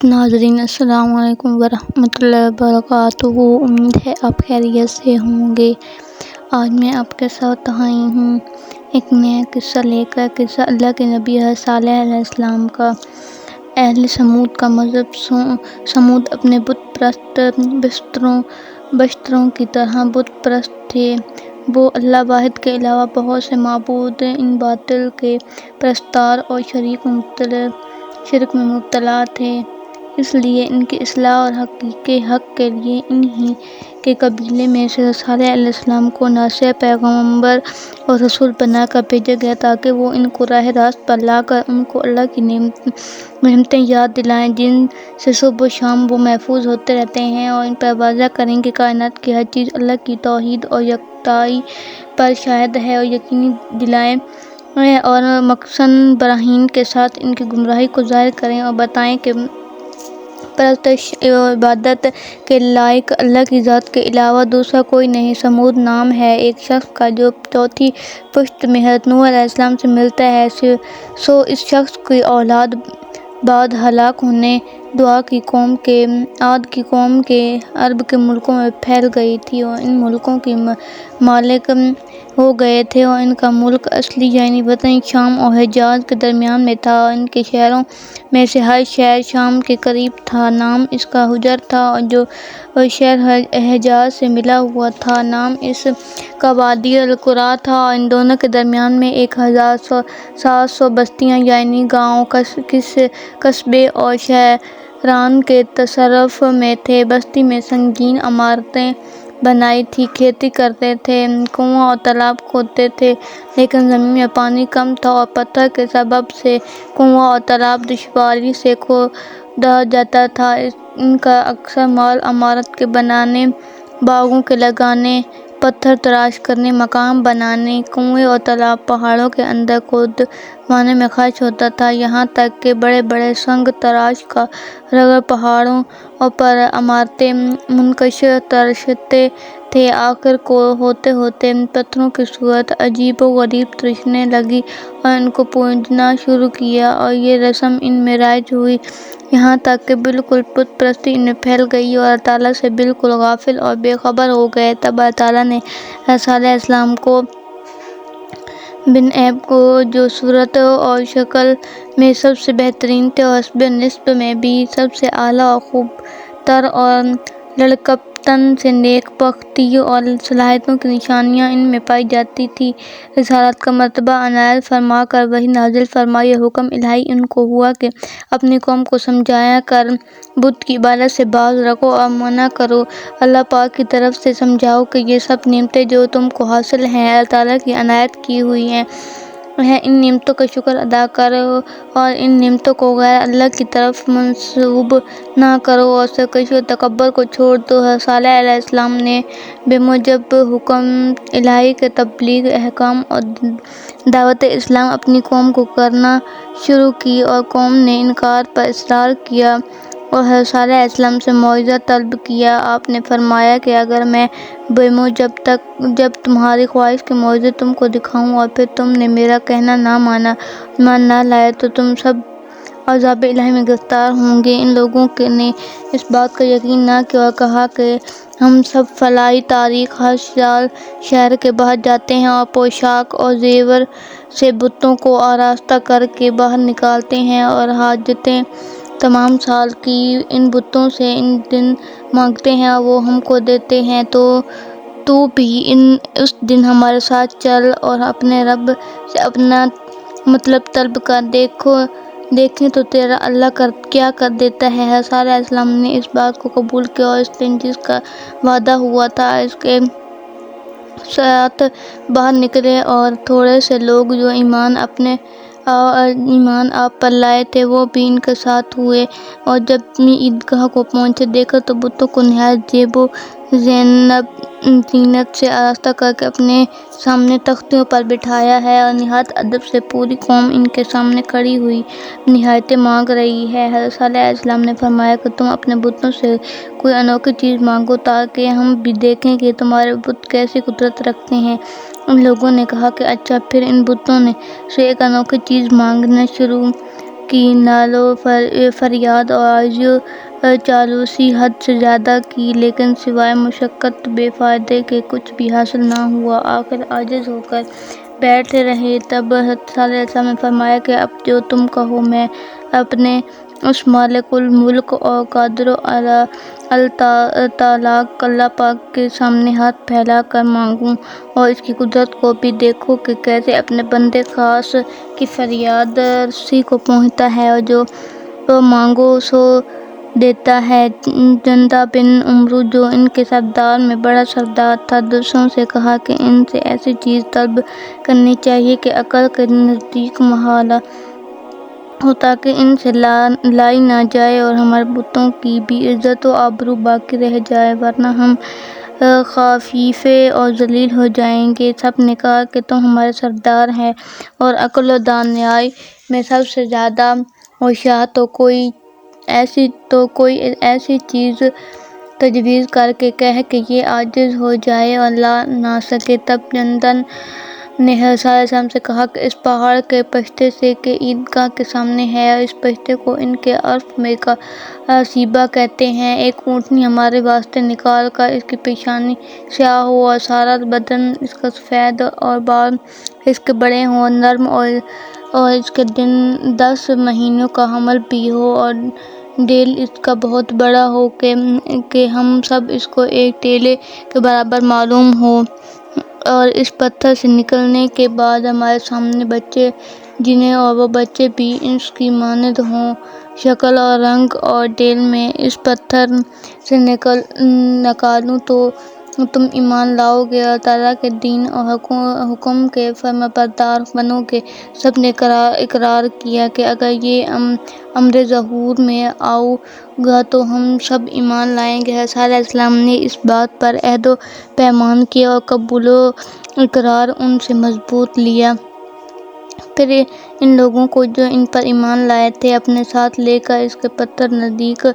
ناظرین السلام علیکم ورحمۃ اللہ وبرکاتہ۔ امید ہے آپ خیریت سے ہوں گے۔ آج میں آپ کے ساتھ آئی ہوں ایک نیا قصہ لے کر۔ قصہ اللہ کے نبی صالح علیہ السلام کا۔ اہل سمود کا مذہب۔ سمود اپنے بت پرست بشروں کی طرح بت پرست تھے۔ وہ اللہ واحد کے علاوہ بہت سے معبود ان باطل کے پرستار اور شرک میں مبتلا تھے۔ اس لیے ان کی اصلاح اور حق کے لیے انہی کے قبیلے میں سے صالح علیہ السلام کو ناصح، پیغمبر اور رسول بنا کر بھیجا گیا تاکہ وہ ان کو راہ راست پر لا کر ان کو اللہ کی نعمتیں یاد دلائیں جن سے صبح و شام وہ محفوظ ہوتے رہتے ہیں، اور ان پر واضح کریں کہ کائنات کی ہر چیز اللہ کی توحید اور یکتائی پر شاہد ہے، اور یقین دلائیں اور مقصد براہین کے ساتھ ان کی گمراہی کو ظاہر کریں اور بتائیں کہ پرستش و عبادت کے لائق اللہ کی ذات کے علاوہ دوسرا کوئی نہیں۔ سمود نام ہے ایک شخص کا جو چوتھی پشت میں حضرت نوح علیہ السلام سے ملتا ہے۔ سو اس شخص کی اولاد بعد ہلاک ہونے عاد کی قوم کے عرب کے ملکوں میں پھیل گئی تھی اور ان ملکوں کی مالک ہو گئے تھے، اور ان کا ملک اصلی یعنی وطن شام اور حجاز کے درمیان میں تھا، اور ان کے شہروں میں سے ہر شہر شام کے قریب تھا۔ نام اس کا حجر تھا، اور جو شہر حجاز سے ملا ہوا تھا نام اس کا وادی القریٰ تھا، اور ان دونوں کے درمیان میں 1700 بستیاں یعنی گاؤں، قصبے اور شہران کے تصرف میں تھے۔ بستی میں سنگین عمارتیں بنائی تھیں، کھیتی کرتے تھے، کنواں اور تالاب کھودتے تھے، لیکن زمین میں پانی کم تھا اور پتھر کے سبب سے کنواں اور تالاب دشواری سے کھودا جاتا تھا۔ ان کا اکثر مال عمارت کے بنانے، باغوں کے لگانے، پتھر تراش کرنے، مکان بنانے، کنویں اور تالاب پہاڑوں کے اندر کھودوانے میں خرچ ہوتا تھا، یہاں تک کہ بڑے بڑے سنگ تراش کارگر پہاڑوں پر عمارتیں منقش تراشتے تھے۔ آخر ہوتے ہوتے ان پتھروں کی صورت عجیب و غریب دکھنے لگی اور ان کو پوجنا شروع کیا، اور یہ رسم ان میں رائج ہوئی، یہاں تک کہ بالکل بت پرستی ان میں پھیل گئی اور اللہ تعالیٰ سے بالکل غافل اور بے خبر ہو گئے۔ تب اللہ تعالیٰ نے صالح علیہ السلام کو بن عیب کو جو صورت اور شکل میں سب سے بہترین تھے اور حسب نسب میں بھی سب سے اعلیٰ اور خوب تر اور لڑکپن سے نیک بختی اور صلاحیتوں کی نشانیاں ان میں پائی جاتی تھیں، رسالت کا مرتبہ عنایت فرما کر وحی نازل فرمائی اور حکم الہی ان کو ہوا کہ اپنی قوم کو سمجھایا کر بت کی عبادت سے باز رکھو اور منع کرو، اللہ پاک کی طرف سے سمجھاؤ کہ یہ سب نعمتیں جو تم کو حاصل ہیں اللہ تعالیٰ کی عنایت کی ہوئی ہیں، ان نعمتوں کا شکر ادا کرو اور ان نعمتوں کو غیر اللہ کی طرف منسوب نہ کرو اور سرکشی اور تکبر کو چھوڑ دو۔ حضرت صالح علیہ السلام نے بموجب حکم الہی کے تبلیغ احکام اور دعوت اسلام اپنی قوم کو کرنا شروع کی، اور قوم نے انکار پر اصرار کیا اور حضرت صالح علیہ السلام سے معاوضہ طلب کیا۔ آپ نے فرمایا کہ اگر میں جب تمہاری خواہش کے معجزے تم کو دکھاؤں اور پھر تم نے میرا کہنا نہ مانا، ایمان نہ لائے تو تم سب عذاب الہی میں گرفتار ہوں گے۔ ان لوگوں نے اس بات کا یقین نہ کیا اور کہا کہ ہم سب فلاحی تاریخ ہر سال شہر کے باہر جاتے ہیں اور پوشاک اور زیور سے بتوں کو آراستہ کر کے باہر نکالتے ہیں اور حاجتیں تمام سال کی ان بتوں سے ان دن مانگتے ہیں اور وہ ہم کو دیتے ہیں، تو بھی اس دن ہمارے ساتھ چل اور اپنے رب سے اپنا مطلب طلب کر، دیکھیں تو تیرا اللہ کیا کر دیتا ہے۔ حضرت صالح علیہ السلام نے اس بات کو قبول کیا اور اس دن جس کا وعدہ ہوا تھا اس کے ساتھ باہر نکلے، اور تھوڑے سے لوگ جو ایمان آپ پر لائے تھے وہ بھی ان کے ساتھ ہوئے، اور جب عیدگاہ کو پہنچے دیکھا تو بتوں کو نہایت زیب و زینت سے آراستہ کر کے اپنے سامنے تختیوں پر بٹھایا ہے، اور نہایت ادب سے پوری قوم ان کے سامنے کھڑی ہوئی نعمتیں مانگ رہی ہے۔ حضرت صالح علیہ السلام نے فرمایا کہ تم اپنے بتوں سے کوئی انوکھی چیز مانگو تاکہ ہم بھی دیکھیں کہ تمہارے بت کیسی قدرت رکھتے ہیں۔ ان لوگوں نے کہا کہ اچھا۔ پھر ان بتوں سے ایک انوکھی چیز مانگنا شروع کی نالو فریاد اور آرزو چالوسی حد سے زیادہ کی، لیکن سوائے مشقت بے فائدے کے کچھ بھی حاصل نہ ہوا۔ آخر عاجز ہو کر بیٹھے رہے۔ تب حضرت صالح علیہ السلام نے فرمایا کہ اب جو تم کہو میں اپنے اس مالک الملک اور قادر علی الطلاق اللہ پاک کے سامنے ہاتھ پھیلا کر مانگوں، اور اس کی قدرت کو بھی دیکھو کہ کیسے اپنے بندے خاص کی فریاد رسی کو پہنچتا ہے اور جو مانگو سو دیتا ہے۔ جندہ بن عمرو جو ان کے سردار میں بڑا سردار تھا، دوسروں سے کہا کہ ان سے ایسی چیز طلب کرنی چاہیے کہ عقل کے نزدیک محال ہو، تاکہ ان سے لائی نہ جائے اور ہمارے بتوں کی بھی عزت و آبرو باقی رہ جائے، ورنہ ہم خفیفے اور ذلیل ہو جائیں گے۔ سب نے کہا کہ تم ہمارے سردار ہیں اور عقل و دانائی میں سب سے زیادہ ہوشیار، تو کوئی ایسی چیز تجویز کر کے کہہ کہ یہ عاجز ہو جائے اور لا نہ سکے۔ تب جندہ نے حضرت صالح علیہ السلام سے کہا کہ اس پہاڑ کے پشتے سے کہ عیدگاہ کے سامنے ہے، اور اس پشتے کو ان کے عرف میں قصیبہ کہتے ہیں، ایک اونٹنی ہمارے واسطے نکال کر اس کی پیشانی سیاہ ہو اور سارا بدن اس کا سفید اور بال اس کے بڑے ہوں، نرم اور اس کے 10 مہینوں کا حمل بھی ہو، اور ڈیل اس کا بہت بڑا ہو کہ ہم سب اس کو ایک ٹیلے کے برابر معلوم ہو، اور اس پتھر سے نکلنے کے بعد ہمارے سامنے بچے جنیں، اور وہ بچے بھی اس کی مانند ہوں شکل اور رنگ، اور ڈیل میں اس پتھر سے نکالوں تو تم ایمان لاؤ گے اور تعالیٰ کے دین اور حکم کے فرمانبردار بنو گے۔ سب نے اقرار کیا کہ اگر یہ امر ظہور میں آؤ گا تو ہم سب ایمان لائیں گے۔ حضرت صالح علیہ السلام نے اس بات پر عہد و پیمان کیا اور قبول و اقرار ان سے مضبوط لیا۔ پھر ان لوگوں کو جو ان پر ایمان لائے تھے اپنے ساتھ لے کر اس کے پتھر نزدیک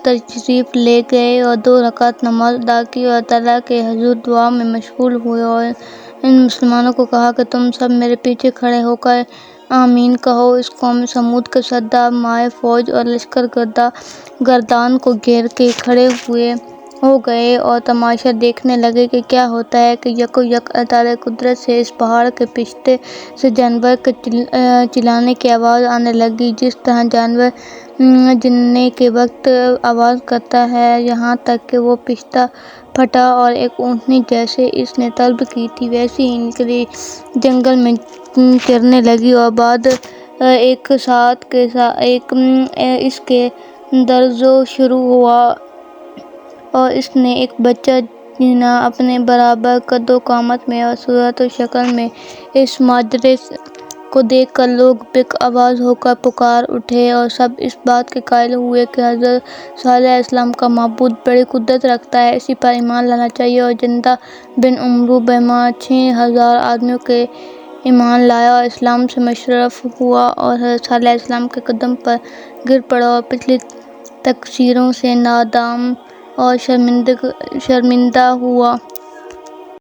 تشریف لے گئے اور 2 رکعت نماز ادا کی اور تعالیٰ کے حضور دعا میں مشغول ہوئے، اور ان مسلمانوں کو کہا کہ تم سب میرے پیچھے کھڑے ہو کر آمین کہو۔ اس قوم سمود کے سردار مائع فوج اور لشکر گردان کو گھیر کے کھڑے ہو گئے اور تماشا دیکھنے لگے کہ کیا ہوتا ہے کہ یک اللہ تعالیٰ کی قدرت سے اس پہاڑ کے پشتے سے جانور کے چلانے کی آواز آنے لگی، جس طرح جانور جننے کے وقت آواز کرتا ہے، یہاں تک کہ وہ پشتہ پھٹا اور ایک اونٹنی جیسے اس نے طلب کی تھی ویسی ہی نکلی، جنگل میں چرنے لگی، اور بعد ایک ساتھ اس کے درزو شروع ہوا اور اس نے ایک بچہ جنا اپنے برابر قد و قامت میں اور صورت و شکل میں۔ اس ماجرے کو دیکھ کر لوگ بک آواز ہو کر پکار اٹھے اور سب اس بات کے قائل ہوئے کہ حضرت صالح علیہ السلام کا معبود بڑی قدرت رکھتا ہے، اسی پر ایمان لانا چاہیے۔ اور جندہ بن عمرو بجمع 6000 آدمیوں کے ایمان لایا اور اسلام سے مشرف ہوا، اور حضرت صالح علیہ السلام کے قدم پر گر پڑا اور پچھلی تقصیروں سے نادام اور شرمندہ ہوا۔